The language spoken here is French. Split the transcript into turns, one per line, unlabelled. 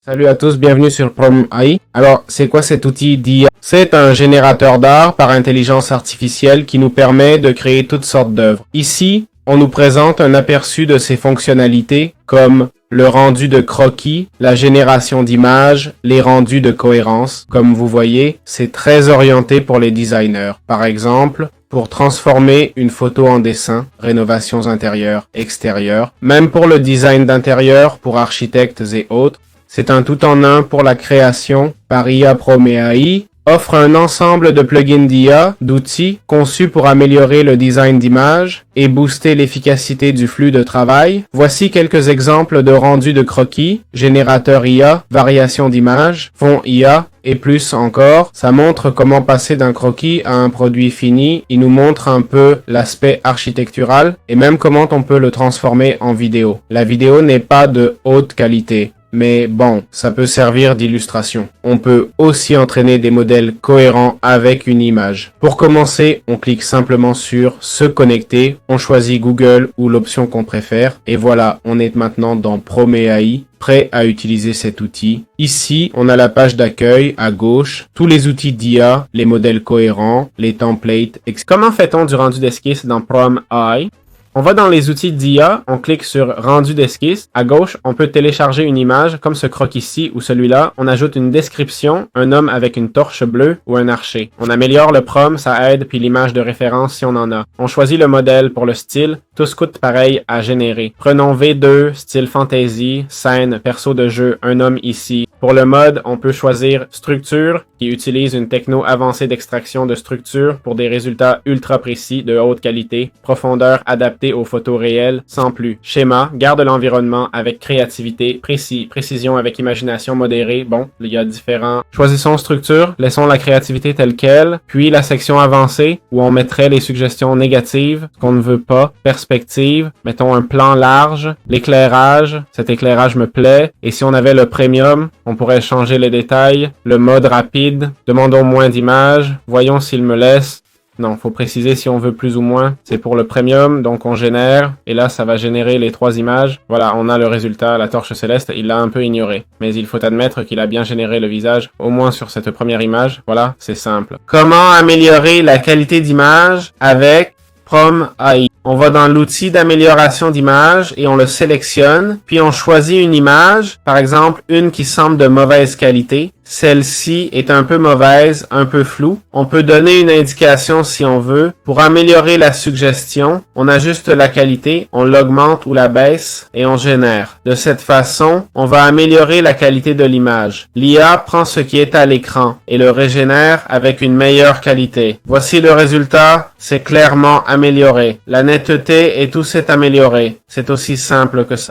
Salut à tous, bienvenue sur Prom AI. Alors, c'est quoi cet outil d'IA? C'est un générateur d'art par intelligence artificielle qui nous permet de créer toutes sortes d'œuvres. Ici, on nous présente un aperçu de ses fonctionnalités comme le rendu de croquis, la génération d'images, les rendus de cohérence. Comme vous voyez, c'est très orienté pour les designers. Par exemple, pour transformer une photo en dessin, rénovations intérieures, extérieures, même pour le design d'intérieur, pour architectes et autres. C'est un tout-en-un pour la création par IA Prom AI, offre un ensemble de plugins d'IA, d'outils conçus pour améliorer le design d'images et booster l'efficacité du flux de travail. Voici quelques exemples de rendus de croquis, générateur IA, variation d'images, fond IA, et plus encore, ça montre comment passer d'un croquis à un produit fini. Il nous montre un peu l'aspect architectural et même comment on peut le transformer en vidéo. La vidéo n'est pas de haute qualité. Mais bon, ça peut servir d'illustration. On peut aussi entraîner des modèles cohérents avec une image. Pour commencer, on clique simplement sur « Se connecter », on choisit Google ou l'option qu'on préfère, et voilà, on est maintenant dans Prom AI, prêt à utiliser cet outil. Ici, on a la page d'accueil à gauche, tous les outils d'IA, les modèles cohérents, les templates, etc. Comment fait-on du rendu d'esquisse dans Prom AI? On va dans les outils d'IA, on clique sur rendu d'esquisse. À gauche, on peut télécharger une image comme ce croquis-ci ou celui-là. On ajoute une description, un homme avec une torche bleue ou un archer. On améliore le prom, ça aide, puis l'image de référence si on en a. On choisit le modèle pour le style. Tous coûtent pareil à générer. Prenons V2, style fantasy, scène, perso de jeu, un homme ici. Pour le mode, on peut choisir structure, qui utilise une techno avancée d'extraction de structure pour des résultats ultra précis de haute qualité. Profondeur adaptée aux photos réelles, sans plus. Schéma, garde l'environnement avec créativité, précision avec imagination modérée. Bon, il y a différents. Choisissons structure, laissons la créativité telle quelle, puis la section avancée, où on mettrait les suggestions négatives, ce qu'on ne veut pas. Perspective, mettons un plan large. L'éclairage, cet éclairage me plaît. Et si on avait le premium, on pourrait changer les détails. Le mode rapide, demandons moins d'images. Voyons s'il me laisse. Non, faut préciser si on veut plus ou moins. C'est pour le premium, donc on génère. Et là, ça va générer les 3 images. Voilà, on a le résultat. La torche céleste, il l'a un peu ignoré. Mais il faut admettre qu'il a bien généré le visage, au moins sur cette première image. Voilà, c'est simple. Comment améliorer la qualité d'image avec Prom AI? On va dans l'outil d'amélioration d'image et on le sélectionne, puis on choisit une image, par exemple une qui semble de mauvaise qualité. Celle-ci est un peu mauvaise, un peu floue. On peut donner une indication si on veut. Pour améliorer la suggestion, on ajuste la qualité, on l'augmente ou la baisse et on génère. De cette façon, on va améliorer la qualité de l'image. L'IA prend ce qui est à l'écran et le régénère avec une meilleure qualité. Voici le résultat, c'est clairement amélioré. La netteté et tout s'est amélioré. C'est aussi simple que ça.